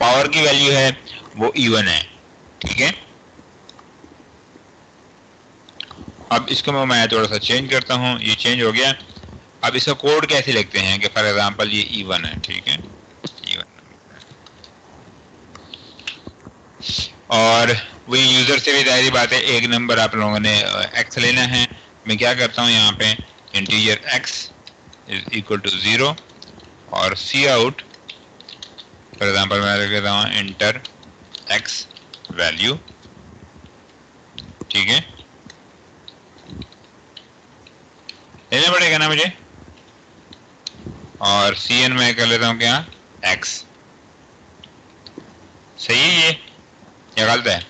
Power की value है वो इवन है, ठीक है। अब इसको मैं थोड़ा सा चेंज करता हूँ, ये चेंज हो गया। अब इसका कोड कैसे लिखते हैं कि फॉर एग्जांपल ये इवन है, ठीक है, इवन। और वही यूजर से भी जाहिर बात है एक नंबर आप लोगों ने एक्स लेना है। मैं क्या करता हूँ यहाँ पे integer x is equal to 0 और सी आउट फॉर एग्जांपल मैं लिख देता हूँ इंटर एक्स वैल्यू, ठीक है, लेना पड़ेगा ना मुझे। और सी एन मैं कर लेता हूँ क्या एक्स। सही है ये या गलत है?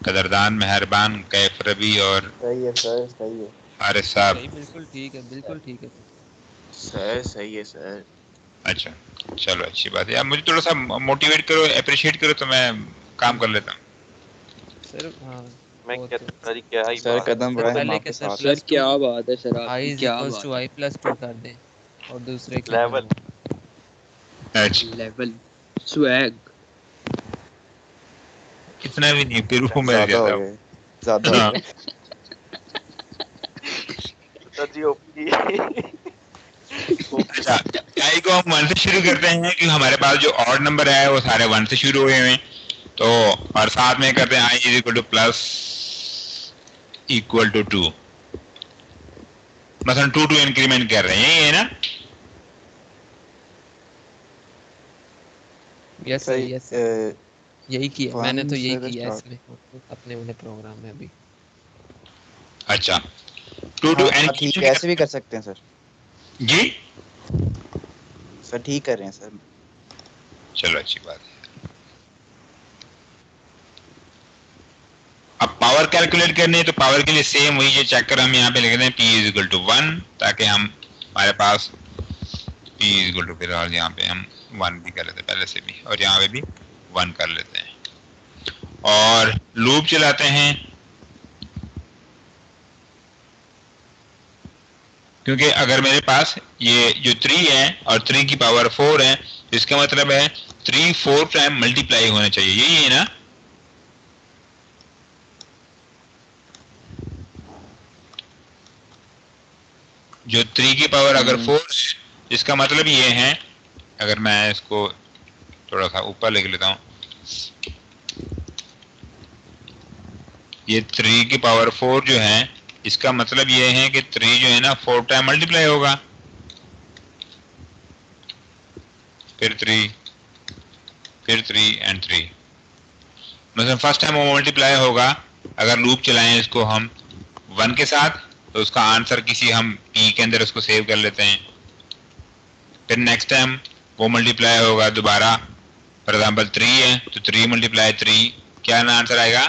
कदरदान मेहरबान कैफ रबी और सही है सर, सही है हारिस साहब। सही, बिल्कुल ठीक है, बिल्कुल ठीक है सर, सही है सर। अच्छा चलो अच्छी बात है यार, मुझे थोड़ा सा मोटिवेट करो, अप्रिशिएट करो तो मैं काम कर लेता हूँ सर। हाँ मैं वो कहता तो हूँ सर क्या ही सर बात है। कदम सर बढ़ाए हम पहले आपके के सर साथ। सर प्लस क्या 2 बात है सर, आई आपकी इज क्या इक्वल्स बात टू है। आई प्लस 2 कर दें और दूसरे के लेवल अच्छा लेवल स्वैग इतना भी नहीं, फिर वो मैं ज्यादा हो कहता हूँ गए, ज्यादा हो हाँ। गए। सर जी ओपी अच्छा आई को हम 1 से शुरू करते हैं कि हमारे पास जो ऑड नंबर है वो सारे 1 से शुरू हुए हैं, तो और साथ में करते हैं I is equal to plus equal to 2, मसलन 2 इंक्रीमेंट कर रहे हैं, यही है ना? यस सर, यस सर, यही किया मैंने, तो यही से किया स्टार्ट। इसमें अपने वाले प्रोग्राम में अभी। अच्छा 2 हाँ ठीक है, ऐसे भी कर सकते हैं सर। जी सर ठीक कर रहे हैं सर। चलो अच्छी बात है। अब पावर कैलकुलेट करनी है तो पावर के लिए सेम वही जो चेक हम यहाँ पे लिख दें हैं P इज इक्वल टू 1, ताकि हम हमारे पास P इज इक्वल टू फिर और यहाँ पे हम 1 भी कर लेते हैं पहले से भी, और यहाँ पे भी 1 कर लेते हैं और लूप चलाते हैं। क्योंकि अगर मेरे पास ये जो 3 है और 3 की पावर 4 है, इसका मतलब है 3 4 टाइम मल्टीप्लाई होना चाहिए, यही है ना? जो 3 की पावर अगर 4 है, इसका मतलब ये है, अगर मैं इसको थोड़ा सा ऊपर लिख लेता हूं, ये 3 की पावर 4 जो है इसका मतलब ये है कि 3 जो है ना 4 टाइम मल्टीप्लाई होगा, फिर 3 फिर 3 एंड 3। मतलब फर्स्ट टाइम वो मल्टीप्लाई होगा, अगर लूप चलाएं इसको हम 1 के साथ तो उसका आंसर किसी हम p के अंदर उसको सेव कर लेते हैं। फिर नेक्स्ट टाइम वो मल्टीप्लाई होगा दोबारा, फॉर एग्जांपल 3 है तो 3 मल्टीप्लाई 3 क्या ना आंसर आएगा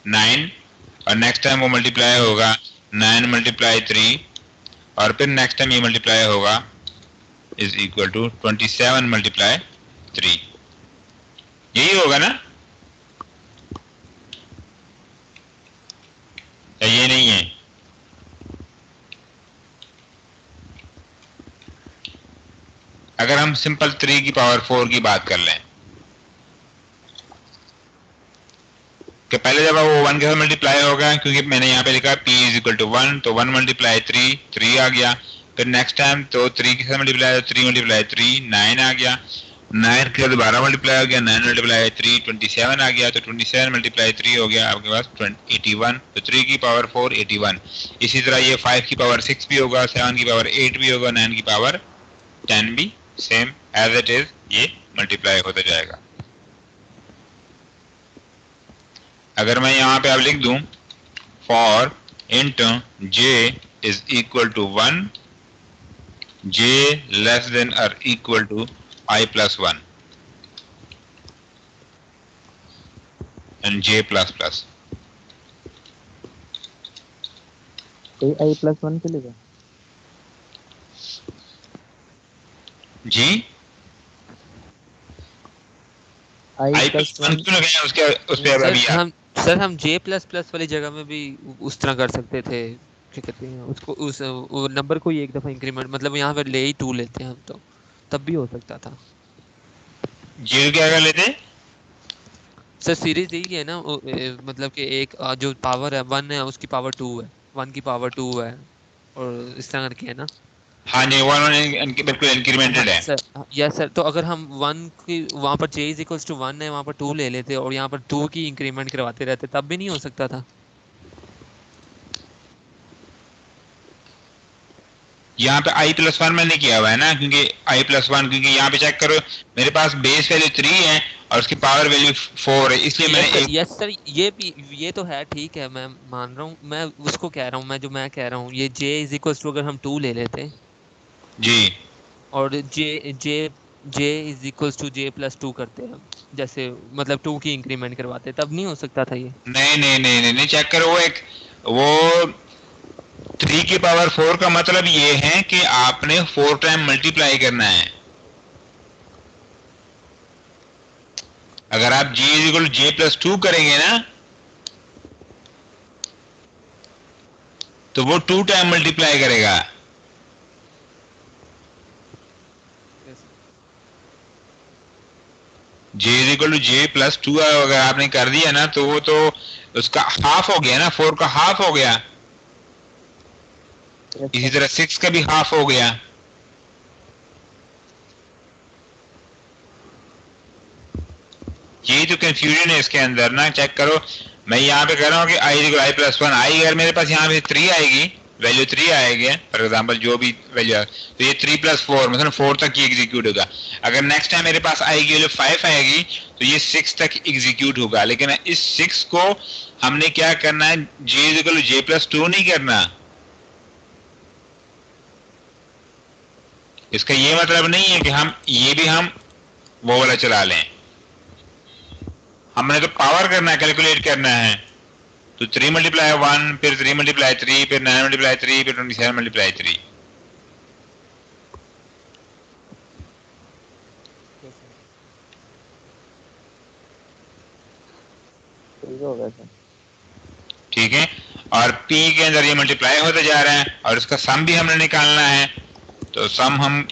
9, और नेक्स्ट टाइम वो मल्टीप्लाई होगा 9 मल्टीप्लाई 3, और फिर नेक्स्ट टाइम ये मल्टीप्लाई होगा इज इक्वल टू 27 मल्टीप्लाई 3, यही होगा ना? या ये नहीं है? अगर हम सिंपल 3 की पावर 4 की बात कर लें कि पहले जब वो 1 के साथ मल्टीप्लाई होगा, क्योंकि मैंने यहाँ पे लिखा p इज इक्वल टू 1, तो 1 मल्टीप्लाई 3 3 आ गया। फिर नेक्स्ट टाइम तो 3 के साथ मल्टीप्लाई 3 मल्टीप्लाई 3 9 आ गया, 9 के साथ दोबारा मल्टीप्लाई हो गया 9 मल्टीप्लाई 3 27 आ गया, तो 27 मल्टीप्लाई 3 हो गया आपके पास 81, तो 3 की पावर 4 81। इसी तरह ये 5 की पावर 6 भी होगा, 7 की पावर 8 भी होगा, 9 की पावर 10 भी सेम एज इट इज ये मल्टीप्लाई होता जाएगा। अगर मैं यहाँ पे अब लिख दूं for int j is equal to 1, j less than और equal to i plus 1 and j plus plus, I plus 1 चलेगा जी आई प्लस प्लस 1 1। क्यों लगाया उसके उस पे अभी सर हम J++ वाली जगह में भी उस तरह कर सकते थे, क्या कहते हैं उसको, उस वो नंबर को ही एक दफा इंक्रीमेंट, मतलब यहाँ पर ले ही 2 लेते हैं हम, तो तब भी हो सकता था। जीरो क्या कर लेते? सर सीरीज यही है ना मतलब कि एक जो पावर है 1 है उसकी पावर 2 है, 1 की पावर 2 है, और इस तरह करके है ना। हाँ जी, वन बिल्कुल इंक्रीमेंटेड है। सर यस सर, तो अगर हम 1 की वहाँ पर j इज इक्वल्स टू 1 है, वहाँ पर 2 ले लेते और यहाँ पर 2 की इंक्रीमेंट करवाते रहते, तब भी नहीं हो सकता था। यहाँ पे i प्लस वन मैंने किया हुआ है ना, क्योंकि i प्लस वन, क्योंकि यहाँ पे चेक करो मेरे पास बेस वैल्यू 3 है और उसकी पावर वैल्यू 4 है, इसलिए मैंने एक। यस सर, ये भी ये तो है, ठीक है, मैं मान रहा हूँ, मैं उसको कह रहा हूँ, मैं कह रहा हूँ ये j इज इक्वल्स टू अगर हम 2 ले लेते जी और j is equals to j plus 2 करते हैं, जैसे मतलब 2 की इंक्रीमेंट करवाते, तब नहीं हो सकता था ये? नहीं नहीं नहीं नहीं, नहीं चेक करो, वो 3 की पावर 4 का मतलब ये है कि आपने 4 टाइम मल्टीप्लाई करना है। अगर आप g is equal J plus 2 करेंगे ना, तो वो 2 टाइम मल्टीप्लाई करेगा। j is equal to J plus 2 अगर आपने कर दिया ना, तो वो तो उसका हाफ हो गया ना, 4 का हाफ हो गया। इसी तरह 6 का भी हाफ हो गया। यही तो कंफ्यूजन है इसके अंदर ना, चेक करो। मैं यहाँ पे कह रहा हूँ कि i equal I plus one, I अगर मेरे पास यहाँ पे 3 आएगी, वैल्यू 3 आएगी फॉर एग्जांपल, जो भी वैल्यू, तो ये 3 प्लस 4 मतलब 4 तक ही एग्जीक्यूट होगा। अगर नेक्स्ट टाइम मेरे पास i की वैल्यू 5 आएगी तो ये 6 तक एग्जीक्यूट होगा। लेकिन इस 6 को हमने क्या करना है, j is equal J plus 2 नहीं करना। इसका ये मतलब नहीं है कि हम वो वाला चला लें, हमने तो पावर करना है, कैलकुलेट करना है। तो 3 मल्टीप्लाई 1, फिर 3 मल्टीप्लाई 3, फिर 9 मल्टीप्लाई 3, फिर 27 मल्टीप्लाई 3। ठीक हो गया सर। ठीक है, और p के अंदर ये मल्टीप्लाई होता जा रहा है और इसका सम भी हमने निकालना है। तो सम हम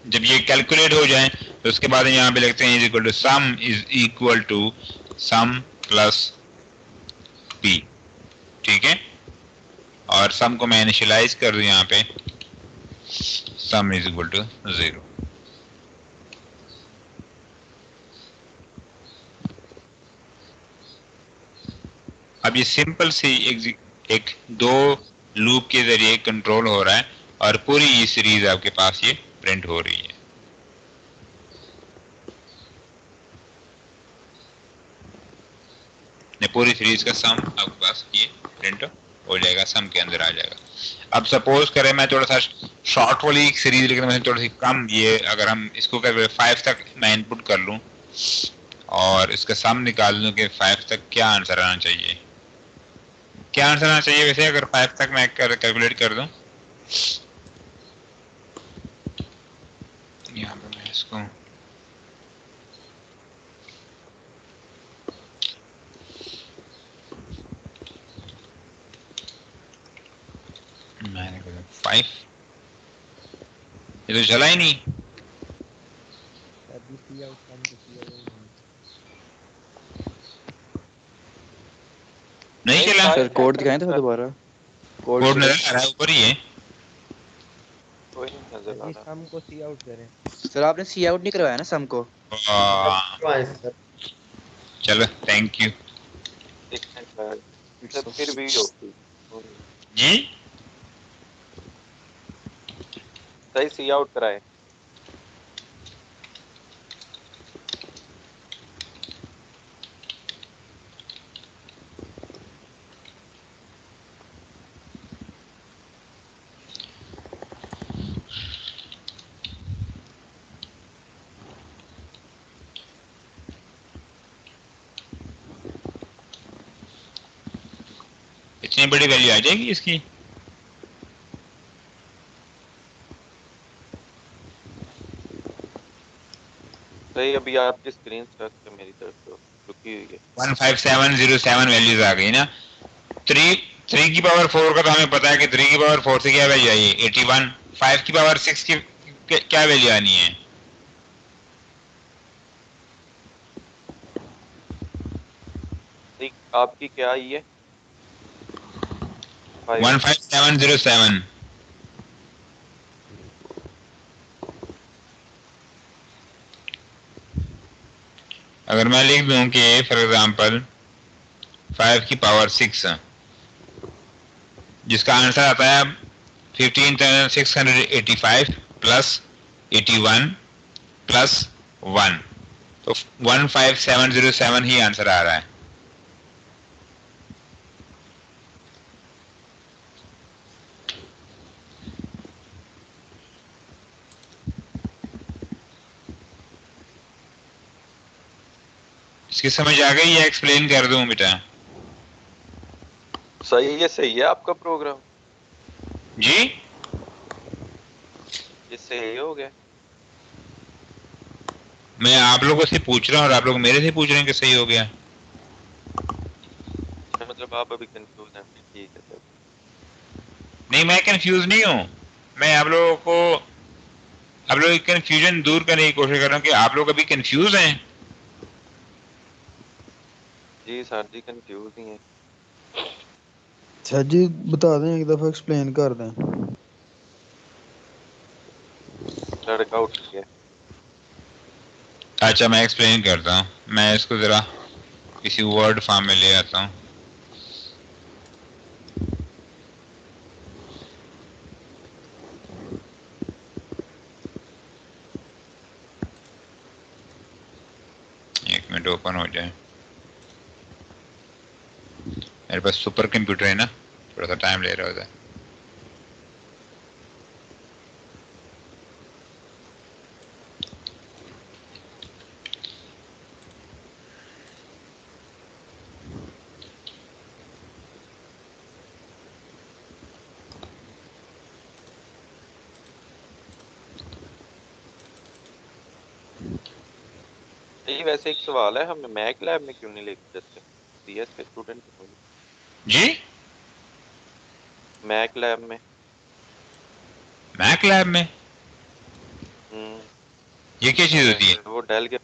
जब ये कैलकुलेट हो जाए तो उसके बाद यहाँ पे लिखते हैं is equal to sum is equal to sum plus p। ठीक है, और सम को मैं इनिशियलाइज कर दूं यहाँ पे, सम इज इक्वल टू 0। अब ये सिंपल सी एक दो लूप के जरिए कंट्रोल हो रहा है और पूरी ये सीरीज आपके पास ये प्रिंट हो रही है। पूरी सीरीज का सम आपके पास ये प्रिंट हो जाएगा, सम के अंदर आ जाएगा। अब सपोज करें मैं थोड़ा सा शॉर्ट वाली सीरीज, लेकिन मैं थोड़ी सी कम, ये अगर हम इसको कर 5 तक मैं इनपुट कर लूं और इसका सम निकाल लूं कि 5 तक क्या आंसर आना चाहिए, क्या आंसर आना चाहिए वैसे अगर 5 तक मैं कैलकुलेट कर दूं। यहाँ पे मैं इसको मैंने 5, ये तो चला ही नहीं। अभी सी आउट कम तो सी आउट नहीं चला सर कोड दिखाएं तो दोबारा। कोड नजर आ रहा है, ऊपर ही है। कोई नहीं नजर आ अभी रहा। सम को सी आउट करें। सर आपने सी आउट नहीं करवाया ना सम को? चलो थैंक यू एक मिनट सर, फिर भी होगी जी। सही सी आउट कराए। इतनी बड़ी वैल्यू आ जाएगी इसकी? सही, अभी आपकी स्क्रीन से मेरी तरफ से रुकी हुई है। 15707 वैल्यूज आ गई ना। 3 3 की पावर 4 का तो हमें पता है कि 3 की पावर 4 से क्या वैल्यू आई है 81। 5 की पावर 6 की क्या वैल्यू आनी है? ठीक, आपकी क्या आई है? 5। 15707। अगर मैं लिख दूं कि फॉर एग्जांपल 5 की पावर 6 जिसका आंसर आता है 15,685 प्लस 81 प्लस 1, तो 15707 ही आंसर आ रहा है। इसकी समझ आ गई या एक्सप्लेन कर दूं बेटा? सही है आपका प्रोग्राम, जी ये सही हो गया। मैं आप लोगों से पूछ रहा हूँ और आप लोग मेरे से पूछ रहे हैं कि सही हो गया। मतलब आप अभी कंफ्यूज हैं, ठीक है सर। नहीं, मैं कंफ्यूज नहीं हूँ। मैं आप लोगों की कंफ्यूजन दूर करने की कोशिश कर रहा हूँ कि आप लोग अभी कंफ्यूज हैं। जी सर जी कंफ्यूज ही हैं। सर जी बता दें, एक दफा एक्सप्लेन कर दें। लड़का उठ गया। अच्छा, मैं एक्सप्लेन करता हूँ। मैं इसको जरा किसी वर्ड फॉर्म में ले आता हूँ। एक मिनट ओपन हो जाए। मेरे पास सुपर कंप्यूटर है ना, थोड़ा सा टाइम ले रहा होता है। ये वैसे एक सवाल है, हमें मैक लैब में क्यों नहीं लेके जाते? सीएस के स्टूडेंट को। जी, मैक लैब में। मैक लैब में हम्म, ये क्या चीज होती है? वो डेल के।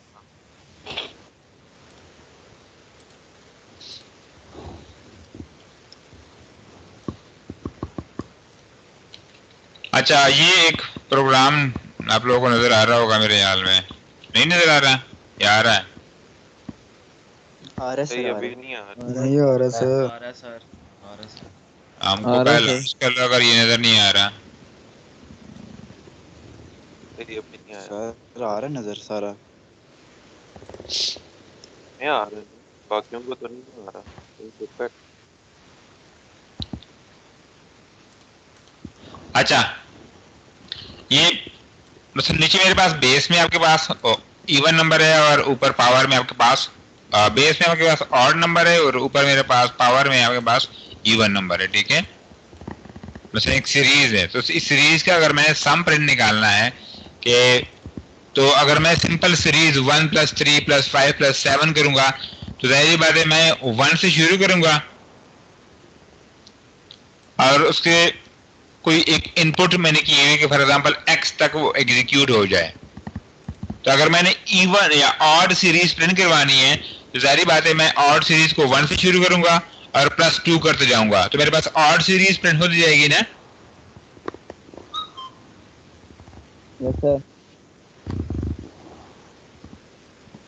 अच्छा, ये एक प्रोग्राम आप लोगों को नजर आ रहा होगा मेरे ख्याल में। नहीं नजर आ रहा या आ रहा है? आ रहा है सही सर, आ अभी रहा नहीं आ रहा। नहीं आ रहा सर। आ रहा है सर, आ रहा है सर। हमको आ रहा है पहले सर। कर लो अगर ये नजर नहीं आ रहा। सही अभी नहीं आया। सर आ रहा है नजर सारा। मैं आ रहा है, बाकियों को तो नहीं आ रहा। कोई दिक्कत? अच्छा, ये मतलब नीचे मेरे पास बेस में आपके पास इवन नंबर है और ऊपर पावर में आपके पास बेस में आपके पास ऑड नंबर है और ऊपर मेरे पास पावर में आपके पास इवन नंबर है। ठीक है, मतलब एक सीरीज है, तो इस सीरीज का अगर मैंने सम प्रिंट निकालना है कि, तो अगर मैं सिंपल सीरीज 1 + 3 + 5 + 7 करूंगा तो जाहिर बात है मैं 1 से शुरू करूंगा और उसके कोई एक इनपुट मैंने की है कि फॉर एग्जांपल x तक वो एग्जीक्यूट हो जाए। तो अगर मैंने इवन या ऑड सीरीज प्रिंट करवानी है तो जाहिर बात है मैं ऑड सीरीज को 1 से शुरू करूंगा और +2 करते जाऊंगा, तो मेरे पास ऑड सीरीज प्रिंट होती जाएगी ना। Yes sir.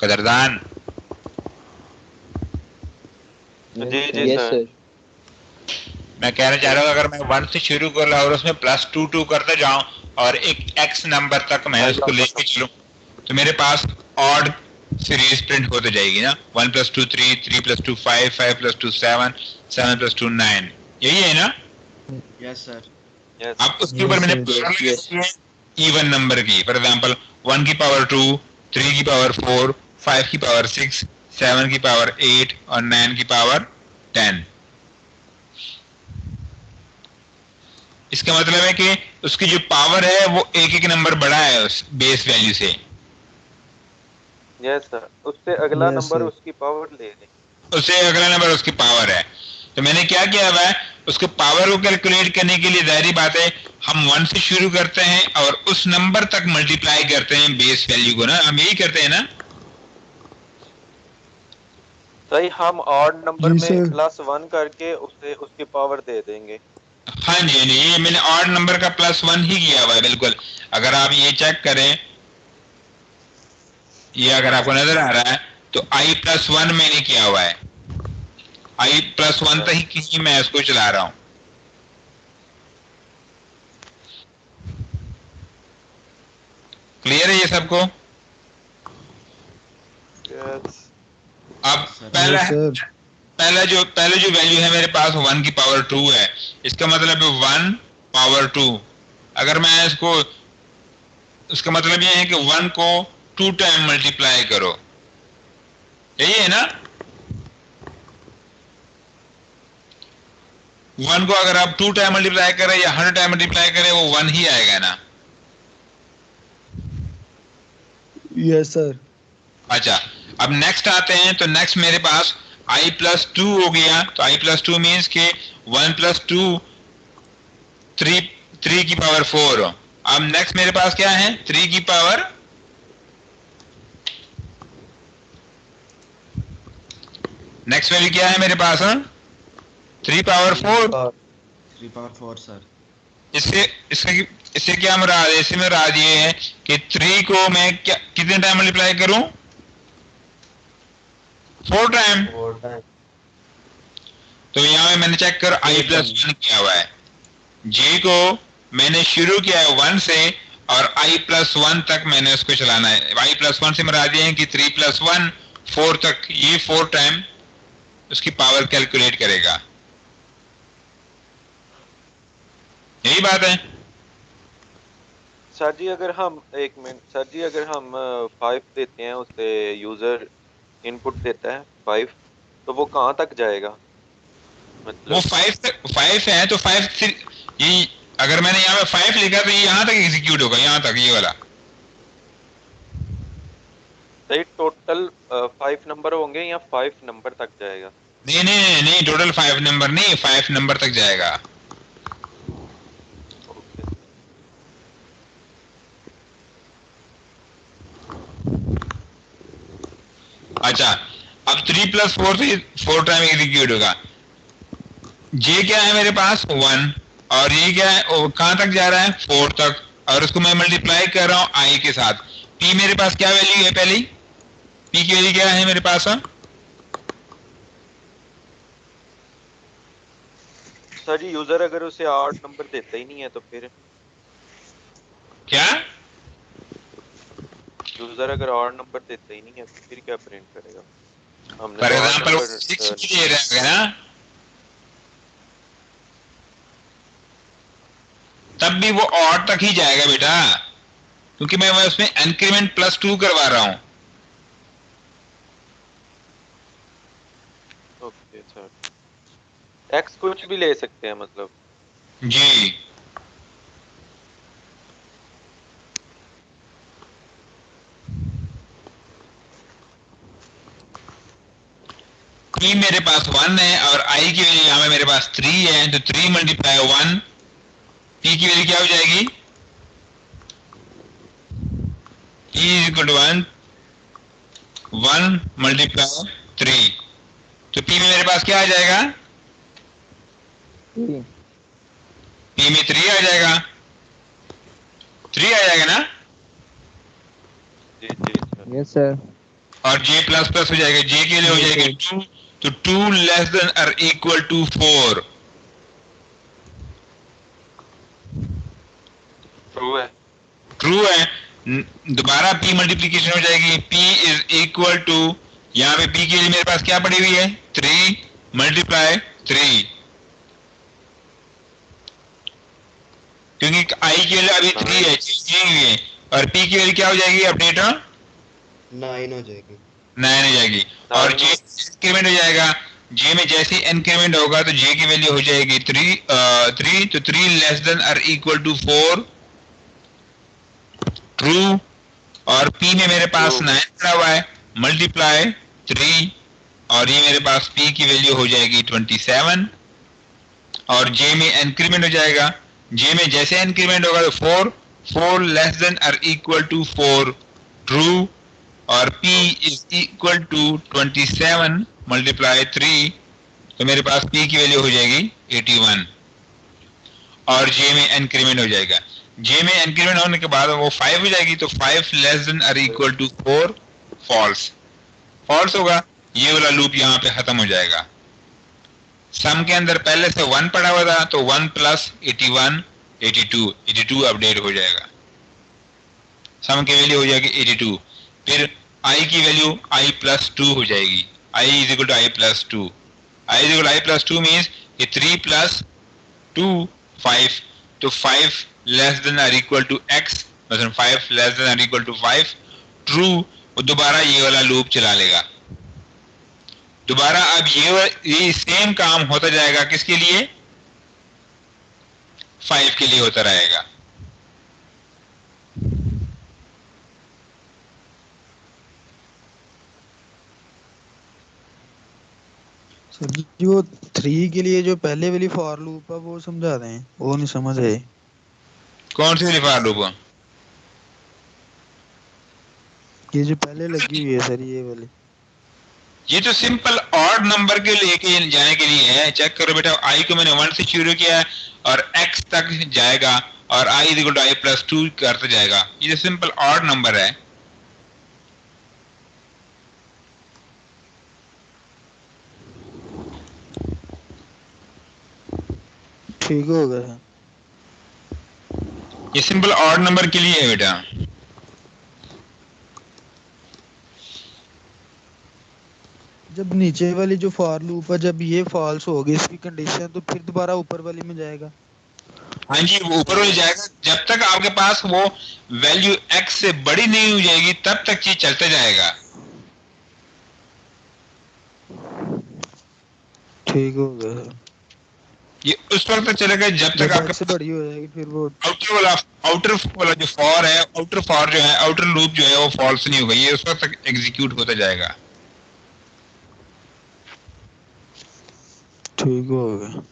कदरदान, जी जी यस सर। सर। मैं कहना चाह रहा हूँ अगर मैं 1 से शुरू कर रहा और उसमें +2 करते जाऊं और एक x नंबर तक मैं उसको लेके चलूं तो मेरे पास ऑड सीरीज प्रिंट होते जाएगी ना। 1 + 2 3, 3 + 2 5, 5 + 2 7, 7 + 2 9, यही है ना। Yes sir. यस अब उसके ऊपर मैंने yes. इवन नंबर की, फॉर एग्जांपल 1 की पावर 2, 3 की पावर 4, 5 की पावर 6, 7 की पावर 8 और 9 की पावर 10। इसका मतलब है कि उसकी जो पावर है वो एक एक नंबर बड़ा है उस बेस वैल्यू से। यस सर, उससे अगला यस नंबर सर। उसकी पावर ले लें। उससे अगला नंबर उसकी पावर है। तो मैंने क्या किया हुआ है, उसके पावर को कैलकुलेट करने के लिए जाहिर बात है हम 1 से शुरू करते हैं और उस नंबर तक मल्टीप्लाई करते हैं बेस वैल्यू को ना, हम यही करते हैं ना। सही, हम ऑड नंबर जी में सर। +1 करके उसे उसकी पावर दे देंगे। हाँ जी, हाँ जी, ये मैंने ऑड नंबर का +1 ही किया हुआ है बिल्कुल। अगर आप ये चेक करें, ये अगर आपको नजर आ रहा है तो i+1 मैंने किया हुआ है, i+1 तक ही मैं इसको चला रहा हूं। क्लियर है ये सबको? अब पहला सर पहले जो वैल्यू है मेरे पास 1 की पावर 2 है, इसका मतलब है 1 पावर 2। अगर मैं इसको, उसका मतलब ये है कि 1 को 2 टाइम मल्टीप्लाई करो, यही है ना। 1 को अगर आप 2 टाइम मल्टीप्लाई करें या 100 टाइम मल्टीप्लाई करें वो 1 ही आएगा ना। Yes sir. अच्छा, अब नेक्स्ट आते हैं तो नेक्स्ट मेरे पास i+2 हो गया, तो i+2 मीन्स के 1 + 2 3 की पावर 4। अब नेक्स्ट मेरे पास क्या है, 3 की पावर, नेक्स्ट वैल्यू क्या है मेरे पास, 3 पावर 4। 3 power 4 sir. इससे इससे इससे क्या मुराद है, इससे मुराद ये है कि 3 को मैं क्या कितने टाइम मल्टीप्लाई करूं, 4 टाइम। तो यहाँ में मैंने चेक कर i+1 किया हुआ है, j को मैंने शुरू किया है 1 से और i+1 तक मैंने उसको चलाना है। i+1 से मुराद ये है कि 3 + 1 4 तक, ये 4 टाइम उसकी पावर कैलकुलेट करेगा, यही बात है। सर जी अगर हम, एक मिनट सर जी, अगर हम 5 देते हैं उसे, यूजर इनपुट देता है 5, तो वो कहाँ तक जाएगा? मतलब वो 5 है तो 5 से ये, अगर मैंने यहाँ पे 5 लिखा तो ये यहाँ तक एग्जीक्यूट होगा, यहाँ तक, ये वाला। सही, टोटल 5 नंबर होंगे या 5 नंबर तक जाएगा? नहीं नहीं नहीं, टोटल 5 नंबर नहीं, 5 नंबर तक जाएगा। ओके। अच्छा, अब 3 + 4 से 4 टाइम एग्जीक्यूट होगा। जे क्या है मेरे पास 1, और ये क्या है, कहां तक जा रहा है 4 तक, और उसको मैं मल्टीप्लाई कर रहा हूं आई के साथ। पी मेरे पास क्या वैल्यू है, पहली पी की वैल्यू क्या है मेरे पास, सर जी यूजर अगर उसे 8 नंबर देता ही नहीं है तो फिर? क्या यूजर अगर 8 नंबर देता ही नहीं है तो फिर क्या प्रिंट करेगा? हमने फॉर तो 8 एग्जांपल नंबर 6 दे रहा है ना, तब भी वो ऑड तक ही जाएगा बेटा, क्योंकि मैं उसमें इंक्रीमेंट +2 करवा रहा हूं। ओके सर, एक्स कुछ भी ले सकते हैं मतलब? जी, पी मेरे पास 1 है और आई की वैल्यू यहाँ में मेरे पास 3 है, तो 3 × 1, पी की वैल्यू क्या हो जाएगी, P = 1, 1 × 3, तो P में मेरे पास क्या आ जाएगा, P में 3 आ जाएगा, 3 आ जाएगा ना। जी जी सर। Yes sir. और J++ हो जाएगा, J के लिए हो जाएगा 2, तो 2 < 4। ट्रू है। ट्रू है। दोबारा P मल्टीप्लीकेशन हो जाएगी, P = यहाँ पे P के लिए मेरे पास क्या पड़ी हुई है, 3 × 3, क्योंकि I की वैल्यू अभी 3 है, चेंज नहीं हुई है, और P की वैल्यू क्या हो जाएगी अपडेट, 9 हो जाएगी। 9 हो जाएगी, और J इंक्रीमेंट हो जाएगा। J में जैसे इंक्रीमेंट होगा तो J की वैल्यू हो जाएगी 3, तो 3 < 4 ट्रू, और P में मेरे पास 9 पड़ा हुआ है, मल्टीप्लाई 3, और ये मेरे पास P की वैल्यू हो जाएगी 27, और जे में इंक्रीमेंट हो जाएगा। जे में जैसे इंक्रीमेंट होगा तो 4 लेस देन और इक्वल टू 4 ट्रू, और p is equal to 27 multiply 3, तो मेरे पास p की वैल्यू हो जाएगी 81, और j में इंक्रीमेंट हो जाएगा। j में इंक्रीमेंट होने के बाद वो 5 हो जाएगी, तो 5 लेस देन और इक्वल टू 4 फॉल्स, फॉल्स होगा, ये वाला लूप यहाँ पे खत्म हो जाएगा। सम के अंदर पहले से 1 पड़ा हुआ था, तो 1 प्लस 81 82 अपडेट हो जाएगा, सम की वैल्यू हो जाएगी 82। फिर i की वैल्यू i प्लस 2 हो जाएगी, i is equal to i plus 2, i is equal to i plus 2 means कि 3 प्लस 2 5, तो 5 लेस देन और इक्वल टू x, मतलब 5 लेस देन और इक्वल टू 5 ट्रू, वो दोबारा ये वाला लूप चला लेगा दोबारा। अब ये सेम काम होता जाएगा, किसके लिए? 5 के लिए होता रहेगा। सर जी वो 3 के लिए जो पहले वाली फॉर लूप है वो समझा दें, वो नहीं समझ आए। कौन सी वाली फॉर लूप? ये जो पहले लगी हुई है सर, ये वाली। ये तो सिंपल ऑड नंबर के लेके जाने के लिए है। चेक करो बेटा, i को मैंने 1 से शुरू किया है और x तक जाएगा, और i is equal to i plus 2 करते जाएगा। ये सिंपल ऑड नंबर है। ठीक हो गया। ये सिंपल ऑड नंबर के लिए है बेटा। जब नीचे वाली जो फॉर लूप है, जब ये फॉल्स होगी इसकी कंडीशन, तो फिर दोबारा ऊपर वाली में जाएगा। हाँ जी, वो ऊपर हो जाएगा जब तक आपके पास वो वैल्यू x से बड़ी नहीं हो जाएगी, तब तक चीज चलते जाएगा। ठीक हो गया। ये उस वक्त तक चलेगा जब तक आपके से बड़ी हो जाएगी, फिर वो आउटर वाला जो फॉर है, आउटर फॉर जो है, आउटर लूप जो है वो फॉल्स नहीं होगा, ये उस वक्त तक एग्जीक्यूट होता जाएगा। ठीक हो गया।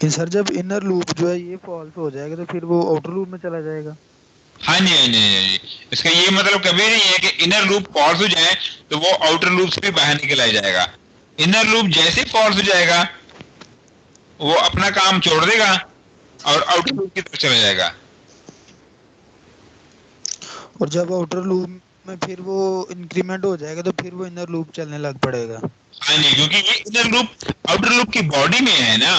कि सर जब इनर लूप जो है ये फॉल्स हो जाएगा, तो फिर वो आउटर लूप में चला जाएगा। हाँ जी, हाँ जी, हाँ जी। इसका ये मतलब कभी नहीं है कि इनर लूप फॉल्स हो जाए तो वो आउटर लूप से भी बाहर निकल आ जाएगा। इनर लूप जैसे फॉल्स हो जाएगा वो अपना काम छोड़ देगा और आउटर लूप की तरफ चला जाएगा। और जब आउटर लूप में फिर वो इंक्रीमेंट हो जाएगा, तो फिर वो इनर लूप चलने लग पड़ेगा। हाँ जी, क्योंकि ये इनर लूप आउटर लूप की बॉडी में है ना।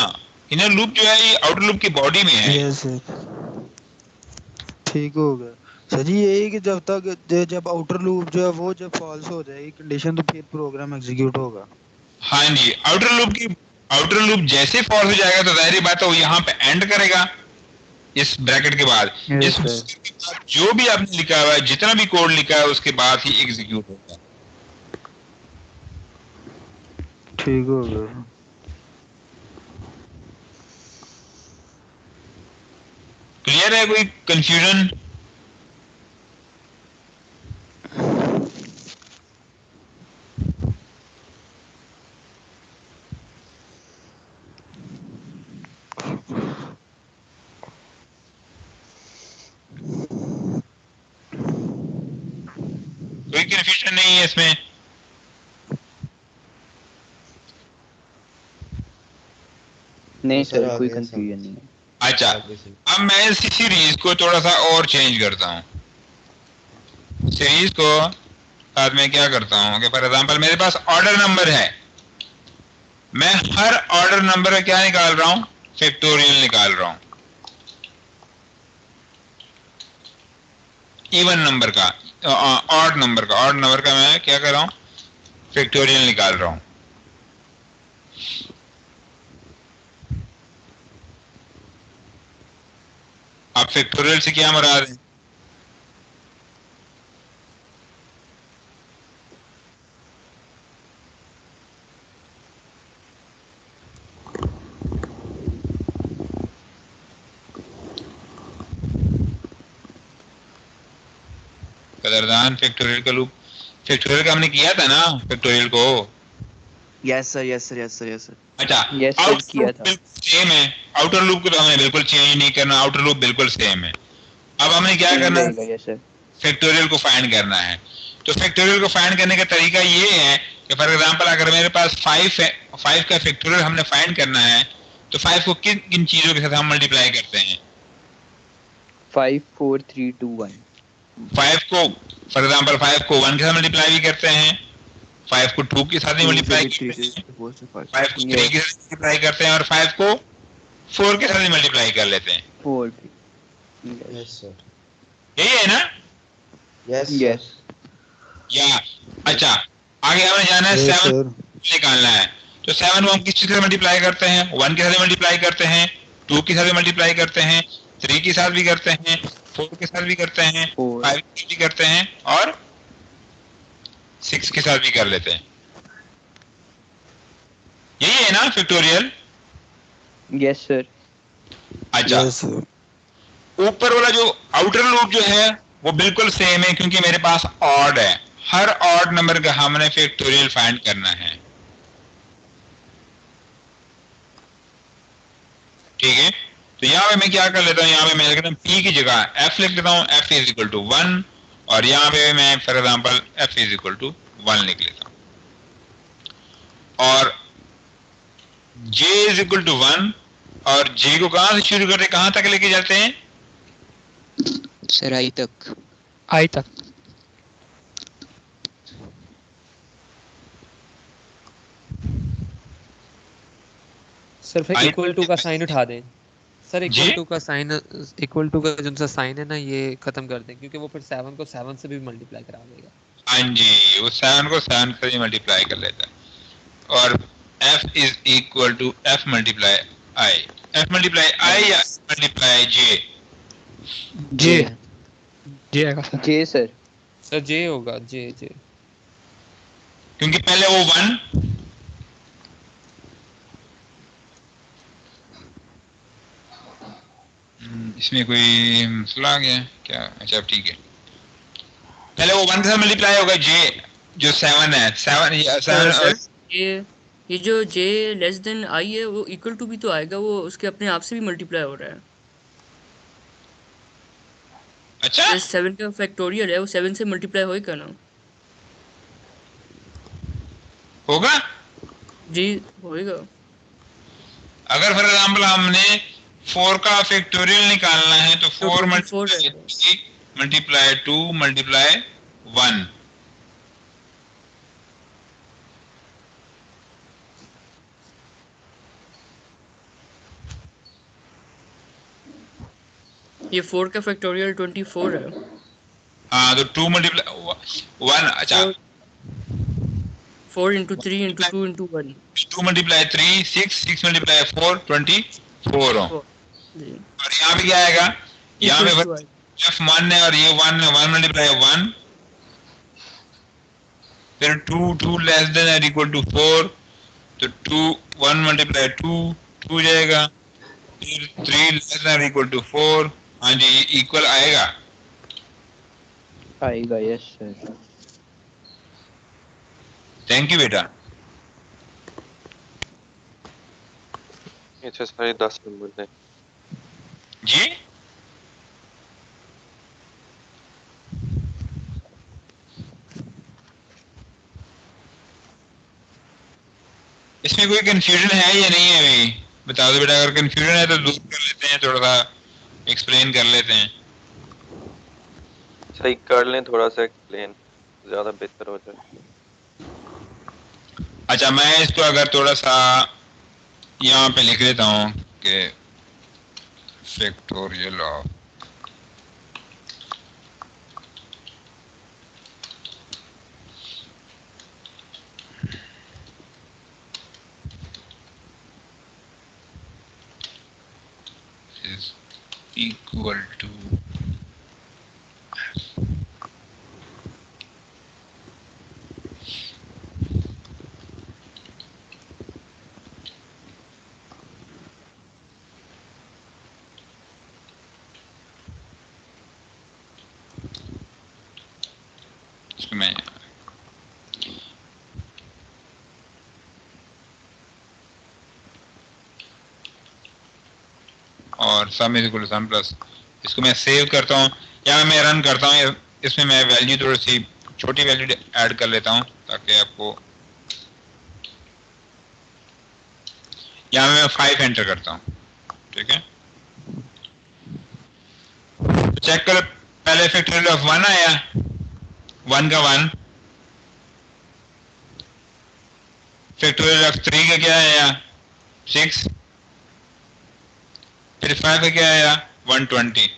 इनर लूप जो है ये आउटर लूप की बॉडी में है। यस सर, ठीक हो गया। सर जी यही कि जब आउटर लूप जो है वो जब फॉल्स हो जाएगी कंडीशन, तो फिर प्रोग्राम एग्जीक्यूट होगा। हाँ जी, आउटर लूप जैसे फॉल्स हो जाएगा तो जाहिर बात है वो यहाँ पे एंड करेगा इस ब्रैकेट के बाद। Yes, इस जो भी आपने लिखा हुआ है, जितना भी कोड लिखा है, उसके बाद ही एग्जीक्यूट होगा। ठीक हो गया। क्लियर है? कोई कंफ्यूजन? कोई कंफ्यूजन नहीं है इसमें? नहीं सर, सर आ कोई गया कंफ्यूजन नहीं है। अच्छा, अब मैं इस सीरीज को थोड़ा सा और चेंज करता हूँ। सीरीज को बाद में क्या करता हूँ कि फॉर एग्जांपल मेरे पास ऑर्डर नंबर है, मैं हर ऑर्डर नंबर का क्या निकाल रहा हूँ? फैक्टोरियल निकाल रहा हूँ। इवन नंबर का, ऑड नंबर का मैं क्या कर रहा हूँ? फैक्टोरियल निकाल रहा हूँ। आप फैक्टोरियल से क्या मुराद है? कदरदान, फैक्टोरियल का लूप, फैक्टोरियल का हमने किया था ना, फैक्टोरियल को yes sir yes sir yes sir yes sir अच्छा Yes, sir, आउटर किया लूप था। बिल्कुल सेम है, आउटर लूप को तो हमें बिल्कुल चेंज नहीं करना, आउटर लूप बिल्कुल सेम है। अब हमें क्या करना है, रहेगा, yes, sir. फैक्टोरियल को फाइंड करना है। तो फैक्टोरियल को फाइंड करने का तरीका ये है कि फॉर एग्जांपल अगर मेरे पास 5 है, 5 का फैक्टोरियल हमने फाइंड करना है, तो 5 को किन किन चीजों के साथ हम मल्टीप्लाई करते हैं? 5, 4, 3, 2, 1. 5 को फॉर एग्जांपल 5 को 1 के साथ मल्टीप्लाई भी करते हैं, 5 को 2 के साथ भी 2 से मल्टीप्लाई भी 3 करते से हैं, 4 से 5 5 को 3 Yes. के साथ मल्टीप्लाई करते हैं और 5 को 4 के साथ भी मल्टीप्लाई कर लेते हैं। 4. Yes. Yes sir. यही है ना? Yes Yes. या अच्छा, आगे हमें जाना है यस 7 सर निकालना है। तो 7 को हम किस चीज के साथ मल्टीप्लाई करते हैं? 1 के साथ मल्टीप्लाई करते हैं, 2 के साथ मल्टीप्लाई करते हैं, 3 के साथ भी करते हैं, 4 के साथ भी करते हैं, 4. 5 के साथ भी करते हैं और 6 के साथ भी कर लेते हैं। यही है ना फैक्टोरियल? Yes, sir. अच्छा, यस सर ऊपर वाला जो आउटर लूप जो है वो बिल्कुल सेम है क्योंकि मेरे पास ऑड है। हर ऑड नंबर का हमने फैक्टोरियल फाइंड करना है। ठीक है, तो यहाँ पे मैं क्या कर लेता हूँ, यहाँ पे मैं लिख देता हूँ p की जगह f लिख देता हूँ, f इज इक्वल टू 1 और यहाँ पे मैं for example f is equal to 1 लिख लेता हूँ और j इज इक्वल टू 1 और j को कहाँ से शुरू करते, कहाँ तक लेके जाते हैं? Sir, I तक. आई तक। सर फिर I- इक्वल टू का साइन उठा दें। सर जी? इक्वल टू का साइन, इक्वल टू का जो सा साइन है ना ये खत्म कर दें क्योंकि वो फिर 7 को 7 से भी मल्टीप्लाई करा देगा। हाँ जी, वो 7 को 7 से मल्टीप्लाई कर लेता है और f is equal to f multiply i, f multiply i या मल्टीप्लाई j? जे जे आएगा sir. J, sir. Sir J होगा, जे जे। क्योंकि पहले वो 1 इसमें कोई मसला आ गया क्या? अच्छा ठीक है, पहले वो 1 के साथ मल्टीप्लाई होगा j जो 7 है, 7 सर ये जो j लेस देन i है वो इक्वल टू भी तो आएगा, वो उसके अपने आप से भी मल्टीप्लाई हो रहा है। अच्छा 7 का फैक्टोरियल है, वो 7 से मल्टीप्लाई होएगा ना? होगा। जी होएगा। अगर फॉर एग्जांपल हमने 4 का फैक्टोरियल निकालना है तो तो 4 24 है। मल्टीप्लाई 2 मल्टीप्लाई 1, ये 4 का फैक्टोरियल 24 है। हाँ तो 2 मल्टीप्लाई 1, अच्छा 4 into 3 into 2 into 1। 2 multiply 3 6 multiply 4 24 हो। जी और यहाँ पे क्या आएगा, यहाँ Equals पे to I। f1 है और ये 1 है, 1 मल्टीप्लाई 1 फिर 2 लेस देन और इक्वल टू 4 तो 1 मल्टीप्लाई 2 जाएगा, फिर 3 लेस देन और इक्वल टू 4। हाँ जी इक्वल आएगा। आएगा, yes, sir. थैंक यू बेटा। अच्छा सारे 10 नंबर हैं। जी इसमें कोई कंफ्यूजन है या नहीं है? अभी बता दो बेटा, अगर कंफ्यूजन है तो दूर कर लेते हैं, थोड़ा सा एक्सप्लेन कर लेते हैं। सही कर लें, थोड़ा सा एक्सप्लेन ज़्यादा बेहतर हो जाए। अच्छा मैं इसको अगर थोड़ा सा यहाँ पे लिख लेता हूँ कि factorial of is equal to इसको मैं और sum is equal to sum plus, इसको मैं सेव करता हूँ या मैं रन करता हूँ। इसमें मैं वैल्यू थोड़ी सी छोटी वैल्यू ऐड कर लेता हूँ ताकि आपको, यहाँ मैं 5 एंटर करता हूँ। ठीक है, तो चेक करो, पहले फैक्टोरियल ऑफ 1 आया, 1 का 1, फैक्टोरियल ऑफ 3 का क्या आया 6, फिर 5 का क्या आया 120।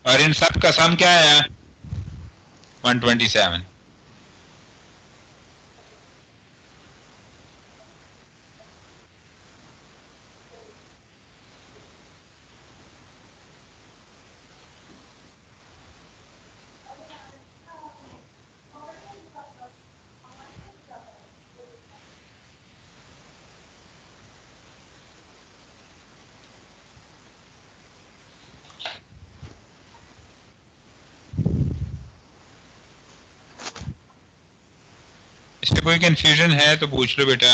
और इन सब का सम क्या आया 127। इसमें कोई कंफ्यूजन है तो पूछ लो बेटा।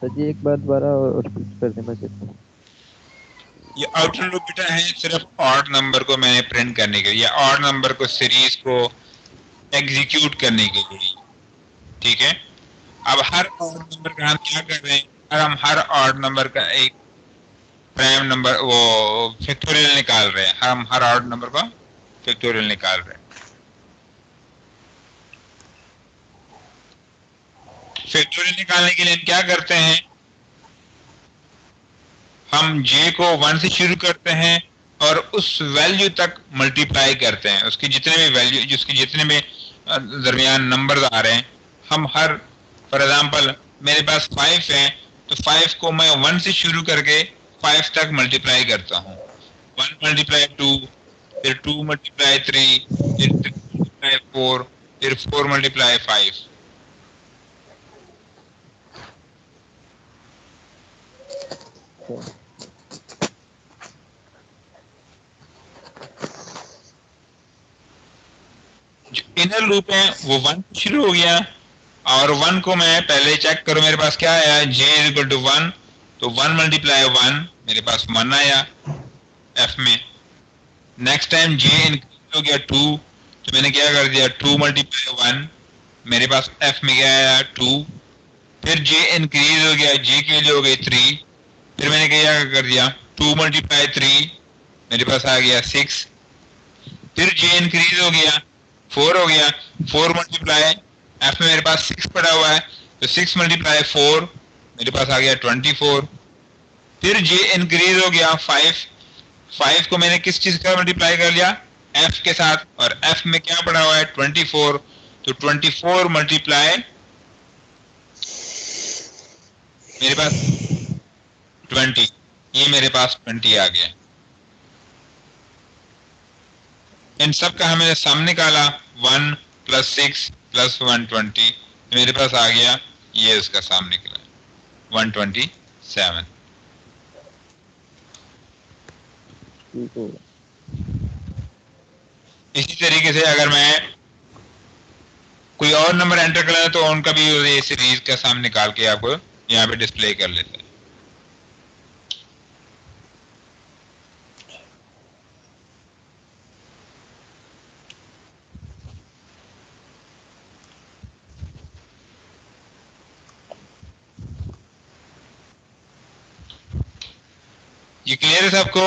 सर जी एक बार दोबारा और रिपीट कर दें मैं देखता हूँ। ये आउटर लूप बेटा है सिर्फ ऑड नंबर को मैंने प्रिंट करने के लिए, या ऑड नंबर को सीरीज को एग्जीक्यूट करने के लिए। ठीक है, अब हर ऑड नंबर का हम क्या कर रहे हैं, हम हर ऑड नंबर का एक प्राइम नंबर वो फैक्टोरियल निकाल रहे हैं, हम हर ऑड नंबर का फैक्टोरियल निकाल रहे हैं। फैक्टोरियल निकालने के लिए हम क्या करते हैं, हम j को 1 से शुरू करते हैं और उस वैल्यू तक मल्टीप्लाई करते हैं, उसकी जितने भी वैल्यू, जिसके जितने भी दरमियान नंबर आ रहे हैं, हम हर, फॉर एग्जांपल मेरे पास 5 है तो 5 को मैं 1 से शुरू करके 5 तक मल्टीप्लाई करता हूँ। 1 मल्टीप्लाई 2, फिर 2 मल्टीप्लाई 3, फिर 3 मल्टीप्लाई 4, फिर 4 मल्टीप्लाई 5। जो इनर लूप है वो 1 शुरू हो गया, और 1 को मैं पहले चेक करो मेरे पास क्या आया, j इज इक्वल टू 1, तो 1 मल्टीप्लाई 1 मेरे पास 1 आया f में। नेक्स्ट टाइम j इंक्रीज हो गया 2, तो मैंने क्या कर दिया 2 मल्टीप्लाई 1, मेरे पास f में क्या आया 2। फिर j इंक्रीज हो गया, j के लिए हो गए 3, फिर मैंने क्या कर दिया 2 मल्टीप्लाई 3, मेरे पास आ गया 6। फिर j इंक्रीज हो गया 4 हो गया, 4 मल्टीप्लाई f में मेरे पास 6 पड़ा हुआ है, तो 6 मल्टीप्लाई 4 मेरे पास आ गया 24। फिर j इंक्रीज हो गया 5, 5 को मैंने किस चीज का मल्टीप्लाई कर लिया f के साथ, और f में क्या पड़ा हुआ है 24, तो 24 मल्टीप्लाई मेरे पास 20, ये मेरे पास 20 आ गया। इन सब का हमने सम निकाला 1 + 6 + 120, मेरे पास आ गया, ये उसका सम निकला 127। ठीक है, इसी तरीके से अगर मैं कोई और नंबर एंटर करा तो उनका भी ये सीरीज का सम निकाल के आपको यहाँ पे डिस्प्ले कर लेता है। ये क्लियर है सबको?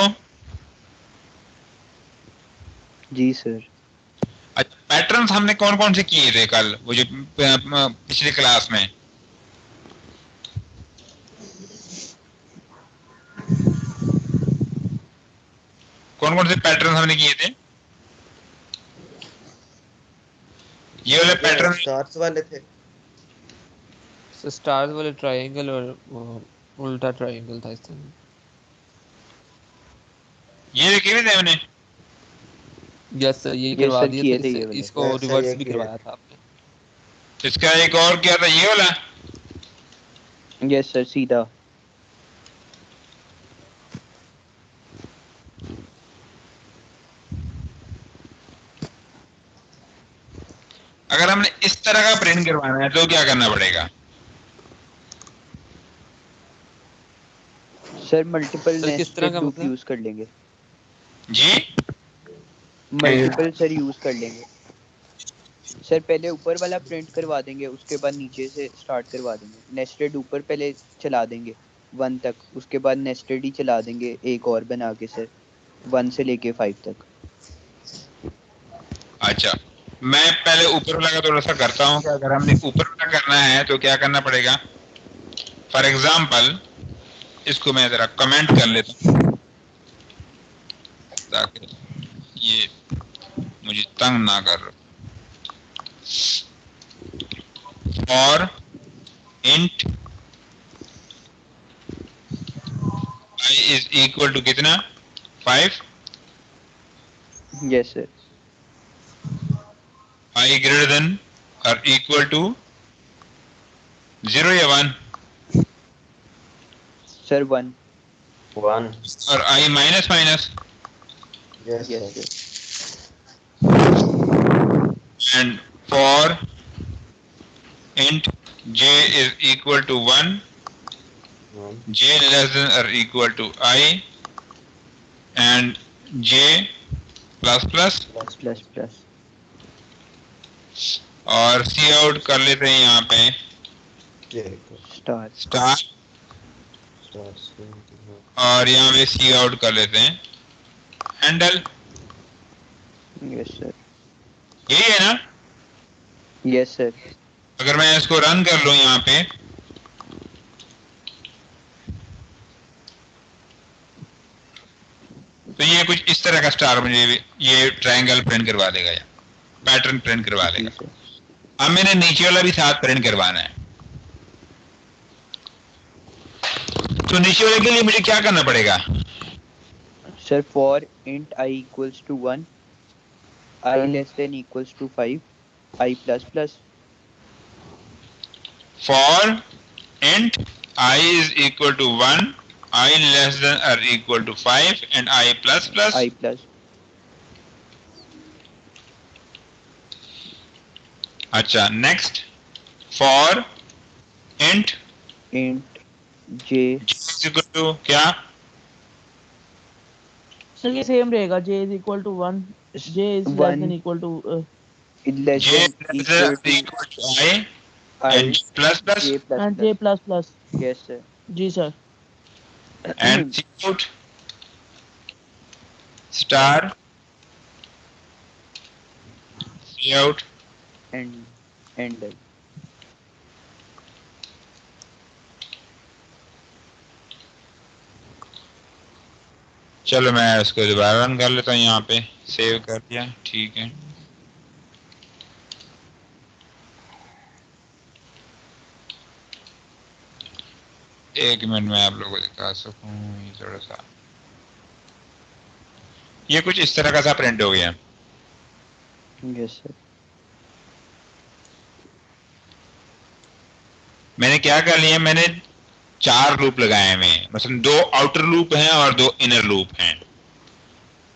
जी सर। अच्छा, पैटर्न्स हमने कौन कौन से किए थे कल, वो जो पिछली क्लास में? कौन कौन से पैटर्न हमने किए थे? ये वाले पैटर्न स्टार्स वाले थे। स्टार्स वाले ट्रायंगल और उल्टा ट्रायंगल था इसमें। ये देखे हुए थे हमने। यस सर, ये ये करवा सर दिए किए थे, थे इससे ये वाले। इसको Yes, sir, रिवर्स ये भी किए करवाया थे। था आपने। इसका एक और क्या था, ये वाला? यस सर, सीधा। अगर हमने इस तरह का प्रिंट करवाना है तो क्या करना पड़ेगा? सर मल्टीपल सर किस तरह नेस्टेड का लूप मतलब? यूज कर लेंगे। जी मल्टीपल सर यूज कर लेंगे सर। पहले ऊपर वाला प्रिंट करवा देंगे, उसके बाद नीचे से स्टार्ट करवा देंगे। नेस्टेड ऊपर पहले चला देंगे 1 तक, उसके बाद नेस्टेड ही चला देंगे एक और बना के सर, 1 से लेके 5 तक। अच्छा, मैं पहले ऊपर वाला का थोड़ा सा करता हूँ कि अगर हमने ऊपर वाला करना है तो क्या करना पड़ेगा। फॉर एग्जाम्पल इसको मैं जरा कमेंट कर लेता हूँ ताकि ये मुझे तंग ना कर। और int i is equal to कितना, 5। Yes sir. i greater than और इक्वल टू 0 या 1? सर 1। 1. और i minus minus Yes, yes sir. Sir. And for int j is equal to 1, 1. j less than or equal to I and j plus plus, Plus. Plus plus. और सी out कर लेते हैं यहाँ पे Yeah. Star. Star, Start screen. और यहाँ पे सी out कर लेते हैं हैंडल। Yes sir. यही है ना? Yes sir. अगर मैं इसको रन कर लूँ यहाँ पे तो ये कुछ इस तरह का स्टार मुझे ये ट्रायंगल प्रिंट करवा देगा या पैटर्न प्रिंट करवा जी देगा। सर। अब मैंने नीचे वाला भी साथ प्रिंट करवाना है, तो नीचे वाले के लिए मुझे क्या करना पड़ेगा? Sir for int i equals to 1, i less than equals to 5, i plus plus. For int i is equal to 1, i less than or equal to 5 and i plus plus. i plus. अच्छा, next for int int j is equal to क्या? Sir ये same रहेगा, j is equal to 1, j is less than 1 equal to less j than less than or equal equal to i to and i plus plus j plus and j plus plus. Yes sir. जी sir. and c out star c out and and चलो मैं इसको दोबारा run कर लेता हूँ, यहाँ पे सेव कर दिया, ठीक है। एक मिनट में आप लोगों को दिखा सकूं ये थोड़ा सा, ये कुछ इस तरह का सा प्रिंट हो गया। Yes sir. मैंने क्या कर लिया, मैंने 4 लूप लगाए हुए हैं, मतलब 2 आउटर लूप हैं और 2 इनर लूप हैं।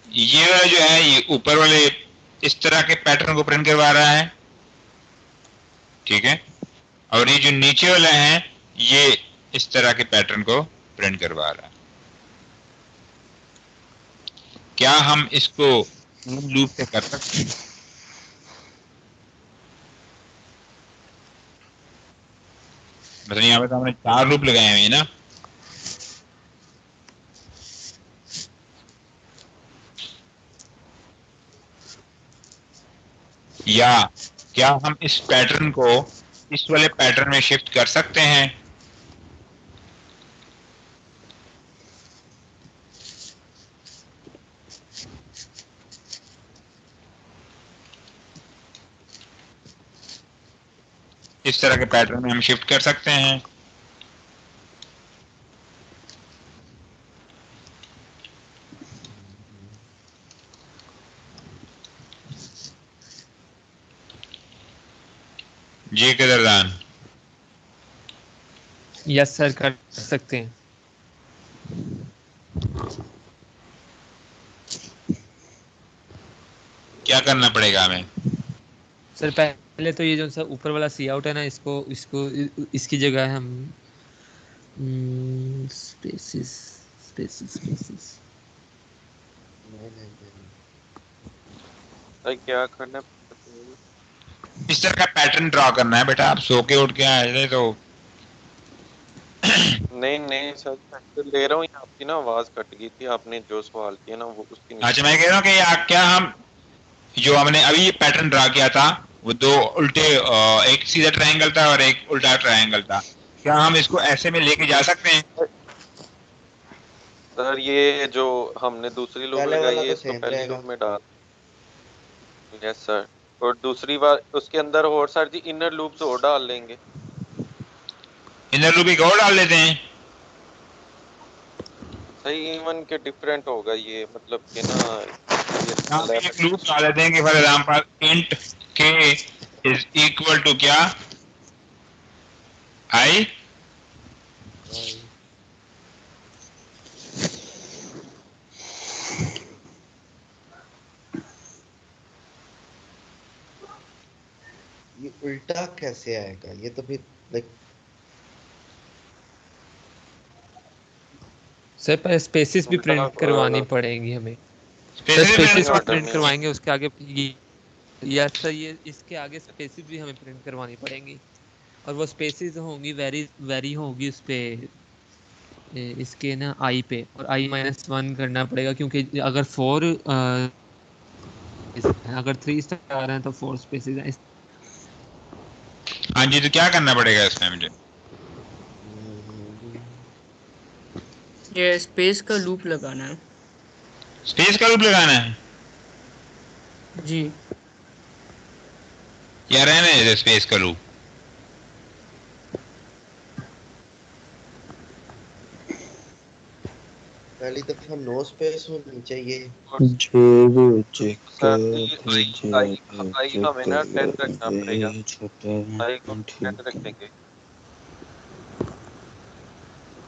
ये वाला जो है ये ऊपर वाले इस तरह के पैटर्न को प्रिंट करवा रहा है, ठीक है, और ये जो नीचे वाला है ये इस तरह के पैटर्न को प्रिंट करवा रहा है। क्या हम इसको लूप से कर सकते हैं? मतलब यहाँ पे तो हमने 4 लूप लगाए हुए हैं ना, या क्या हम इस पैटर्न को इस वाले पैटर्न में शिफ्ट कर सकते हैं? इस तरह के पैटर्न में हम शिफ्ट कर सकते हैं। जी कदरदान। यस सर कर सकते हैं। क्या करना पड़ेगा हमें? सर पहले तो ये जो सा ऊपर वाला सी आउट है ना, इसको इसको इसकी जगह हम स्पेसिस स्पेसिस स्पेसिस भाई क्या करना है? इस तरह का पैटर्न ड्रॉ करना है बेटा। आप सो के उठ के आए थे तो नहीं नहीं सर, मैं ले रहा हूँ। ये आपकी ना आवाज कट गई थी, आपने जो सवाल किया ना वो उसकी अच्छा मैं कह रहा हूँ कि क्या हम जो हमने अभी पैटर्न ड्रा किया था वो दो उल्टे एक सीधा ट्रायंगल था और एक उल्टा ट्रायंगल था, क्या हम इसको ऐसे में लेके जा सकते हैं? सर ये जो हमने दूसरी लूप पहले लगाई वाला है तो इसको सेम पहली रहेगा। लूप में डाल। Yes sir. और दूसरी बार उसके अंदर और सर जी इनर लूप्स और डाल लेंगे। इनर लूप एक और डाल लेते हैं। सही इवन के डिफरेंट होगा ये, मतलब कि ना ये यहाँ पे एक लूप डाल लेते हैं कि फॉर एग्जांपल इंट के इज इक्वल टू क्या आई। ये उल्टा कैसे आएगा? ये तो फिर लाइक सर पर स्पेसिस भी उल्टा प्रिंट करवानी पड़ेंगी हमें। सर स्पेसिस स्पेसिस भी ऑर्डर प्रिंट में करवाएंगे उसके आगे यस सर, ये इसके आगे स्पेसिस भी हमें प्रिंट करवानी पड़ेंगी और वो स्पेसिस होंगी वेरी होगी उस पे इसके ना आई पे, और i-1 करना पड़ेगा क्योंकि अगर 4 अगर 3 स्टार हैं तो 4 स्पेसिस हैं। हाँ जी, तो क्या करना पड़ेगा इसमें मुझे? ये स्पेस का लूप लगाना है स्पेस का लूप लगाना है जी। या रहने दे स्पेस का लूप? पहली दफा नो स्पेस होनी चाहिए। सर जी आई हमें ना 10 रखना पड़ेगा। आई को 10 रखेंगे।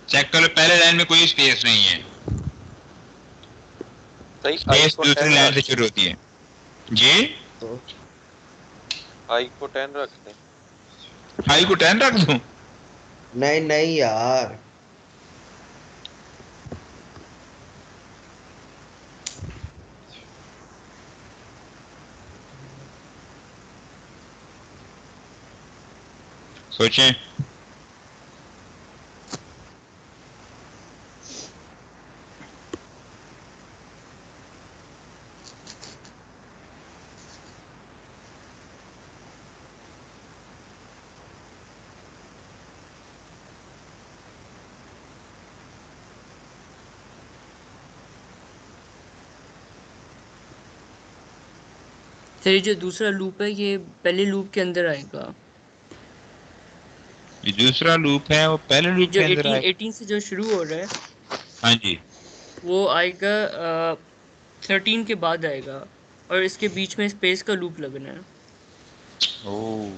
चेक करो पहले लाइन में कोई स्पेस नहीं है, सही आई स्पेस को दूसरी 10 लाइन रख से शुरू होती है जी। तो आई को 10 रखते हैं। आई को 10 रख दूं? नहीं नहीं यार, सोचें। सर ये जो दूसरा लूप है ये पहले लूप के अंदर आएगा। ये दूसरा लूप है वो पहले ये लूप जो के अंदर 18 आए। 18 से जो शुरू हो रहा है हाँ जी, वो आएगा 13 के बाद आएगा और इसके बीच में स्पेस का लूप लगना है। ओ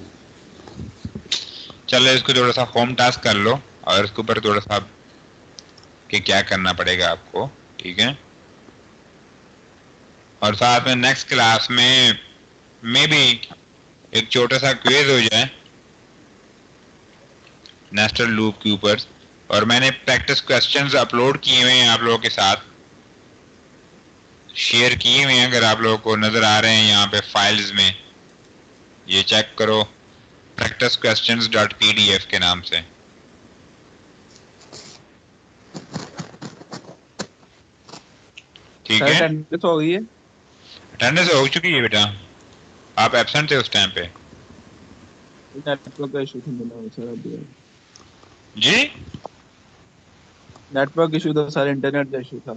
चलो इसको थोड़ा सा होम टास्क कर लो और इसके ऊपर थोड़ा सा कि क्या करना पड़ेगा आपको, ठीक है? और साथ में नेक्स्ट क्लास में मे भी एक छोटा सा क्विज हो जाए नेस्टेड लूप के ऊपर, और मैंने प्रैक्टिस क्वेश्चंस अपलोड किए हुए हैं आप लोगों के साथ, शेयर किए हुए हैं। अगर आप लोगों को नजर आ रहे हैं यहाँ पे फाइल्स में, ये चेक करो practicequestions.pdf के नाम से। ठीक है, अटेंडेंस हो गई है। अटेंडेंस हो चुकी है बेटा, आप एब्सेंट थे उस टाइम पे। नेटवर्क का इशू था सर अभी। जी नेटवर्क इशू था सर, इंटरनेट का इशू था।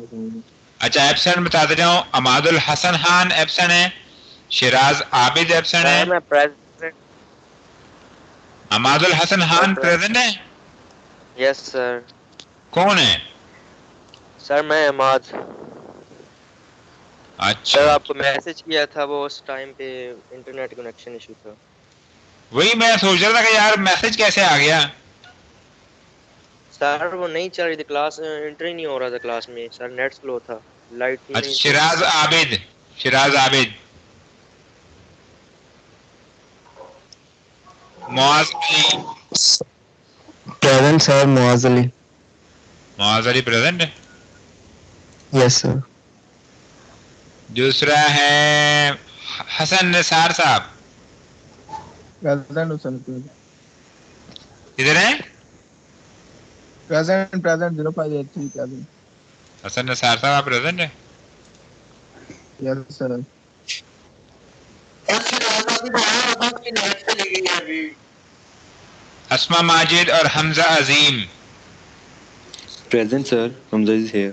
अच्छा, एब्सेंट बता दे रहा हूँ। अमादुल हसन खान एब्सेंट है, शिराज आबिद एब्सेंट है। मैं प्रेजेंट। अमादुल हसन खान प्रेजेंट है? Yes sir. कौन है? सर मैं अमाद। अच्छा सर आपको मैसेज किया था, वो उस टाइम पे इंटरनेट कनेक्शन इशू था। वही मैं सोच रहा था कि यार मैसेज कैसे आ गया। सर वो नहीं चल रही थी क्लास, एंटर ही नहीं हो रहा था क्लास में सर, नेट स्लो था, लाइट थी अच्छा नहीं तो। Shiraz Abid, Shiraz Abid, Muaz Ali, present sir, Muaz Ali. Muaz Ali present है। Yes sir. दूसरा है हसन निसार साहब, प्रेजेंट सर, किधर है? Present 0583 present. हसन निसार साहब आप प्रेजेंट है? Yes sir. अस्मा माजिद और हमजा अजीम, Present, sir. Hamza is here.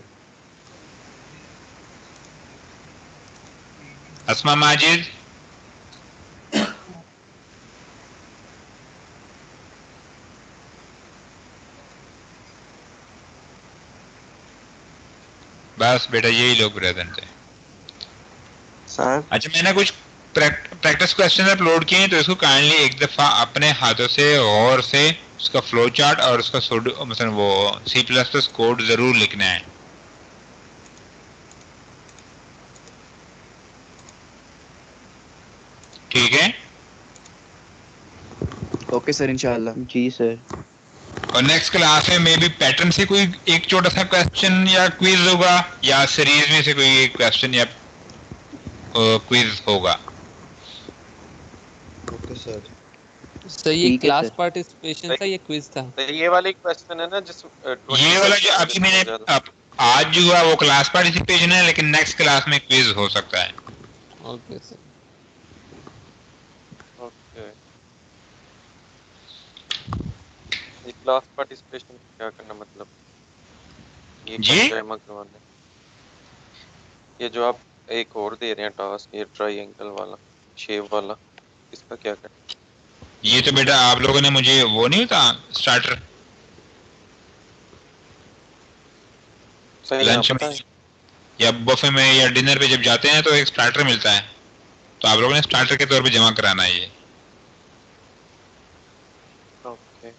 अस्मा माजिद, बस बेटा यही लोग प्रेजेंट है सर। अच्छा मैंने कुछ प्रैक्टिस क्वेश्चन अपलोड किए हैं तो इसको काइंडली एक दफा अपने हाथों से गौर से उसका फ्लो चार्ट और उसका मतलब वो C++ कोड जरूर लिखना है। ठीक है? ओके सर, इंशाल्लाह। जी सर। और नेक्स्ट क्लास में मे भी पैटर्न से कोई एक छोटा सा क्वेश्चन या क्विज होगा या सीरीज में से कोई एक क्वेश्चन या क्विज होगा। Okay sir. सर ये क्लास पार्टिसिपेशन था, ये क्विज था। तो ये वाली क्वेश्चन है ना जिस ये वाला जो अभी मैंने आज जो हुआ वो क्लास पार्टिसिपेशन है, लेकिन नेक्स्ट क्लास में क्विज हो सकता है। Okay sir. ओके, ये क्लास पार्टिसिपेशन क्या करना मतलब ये जी जमा करवाना है? ये जो आप एक और दे रहे हैं टास्क, ये ट्रायंगल वाला शेप वाला, इसका क्या करना? ये तो बेटा आप लोगों ने मुझे वो नहीं होता स्टार्टर लंच में या बफे में या डिनर पे जब जाते हैं तो एक स्टार्टर मिलता है, तो आप लोगों ने स्टार्टर के तौर पे जमा कराना है ये। ओके,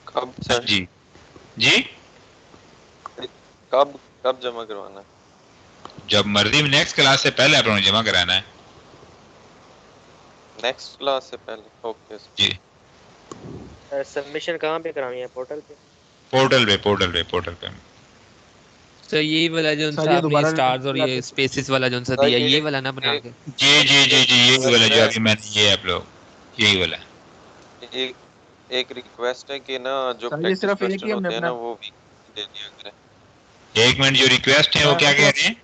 कब सर? जी जी कब कब जमा करवाना है? जब मर्जी, नेक्स्ट क्लास से पहले आप लोगों ने जमा कराना है। नेक्स्ट क्लास से पहले। ओके जी। सबमिशन कहाँ पे करानी है? पोर्टल पे? पोर्टल पे। सर यही वाला जो सर, ये आपने दोबारा स्टार्स और ये स्पेसेस वाला जो सा सर, दिया, ये ये वाला ना बना के। जी यही वाला जो अभी मैंने ये आप लोग यही वाला। एक रिक्वेस्ट है कि ना जो सर, ये प्रैक्टिस सिर्फ एक ही क्वेश्चन हमने होते हैं ना अपना वो भी दे दिया करें। एक मिनट, जो रिक्वेस्ट है वो क्या कह रहे हैं?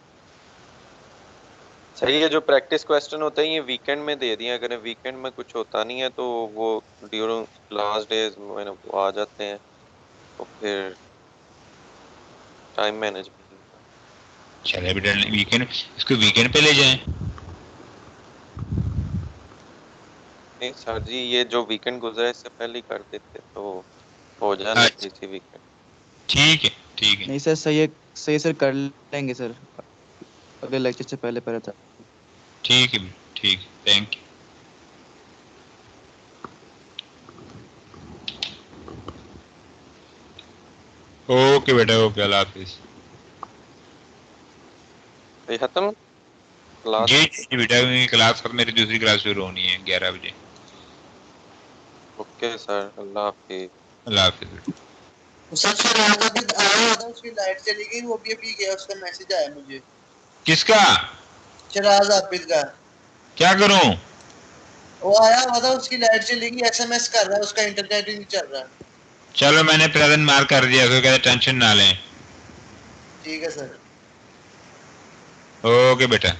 सही है, जो प्रैक्टिस क्वेश्चन होते हैं ये वीकेंड में दे दिया करें, वीकेंड में कुछ होता नहीं है तो वो ड्यूरिंग लास्ट डेज में वो आ जाते हैं तो फिर टाइम मैनेजमेंट। चले बेटा वीकेंड, इसको वीकेंड पे ले जाएं। नहीं सर जी, ये जो वीकेंड गुजरा है इससे पहले ही कर देते तो हो जाना चाहिए इसी वीकेंड। ठीक है। नहीं सर, सही सर, कर लेंगे सर, अगले लेक्चर से पहले था। ठीक है, थैंक यू। ओके बेटा, ओके, अल्लाह हाफिज। ये खत्म क्लास? जी बेटा, क्लास खत्म, मेरी दूसरी क्लास शुरू होनी है 11 बजे। ओके सर, अल्लाह हाफिज। अल्लाह हाफिज। सर शिराज अभी आया था, उसकी लाइट चली गई, वो भी अभी गया, उसका मैसेज आया मुझे। किसका? शिराज आबिद का। क्या करूं? वो आया हुआ था, उसकी लाइट चली गई, एसएमएस कर रहा है, उसका इंटरनेट ही नहीं चल रहा। चलो मैंने प्रेजेंट मार्क कर दिया, तो कहते टेंशन ना लें। ठीक है सर। ओके बेटा।